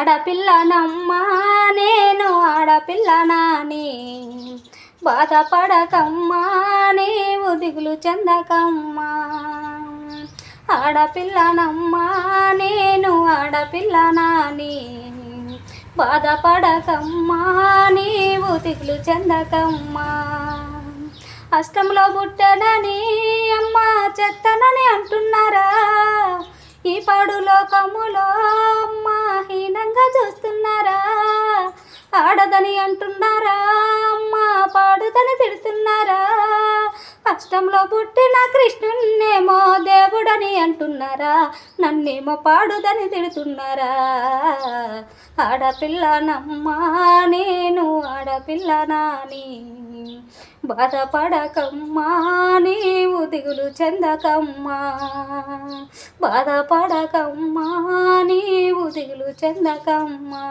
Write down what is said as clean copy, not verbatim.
ఆడపిల్లనమ్మా నేను ఆడపిల్లనాని, బాధపడకమ్మా నీవు దిగులు చెందకమ్మా. ఆడపిల్లనమ్మా నేను ఆడపిల్లనాని, బాధపడకమ్మా నీవు దిగులు చెందకమ్మా. అష్టంలో పుట్టనని అమ్మ చెత్తనని అంటున్నారా, ఈ పాడు లోకములో అమ్మ హీనంగా చూస్తున్నారా. ఆడదని అంటున్నారా అమ్మ పాడుదని తిడుతున్నారా, అష్టంలో పుట్టిన కృష్ణున్నేమో దేవుడని అంటున్నారా, నన్నేమో పాడుదని తిడుతున్నారా. ఆడపిల్లనమ్మా నేను ఆడపిల్లనాని, బాధపడకమ్మా నీవు దిగులు చెందకమ్మా. బాధపడకమ్మా నీవు దిగులు చెందకమ్మా.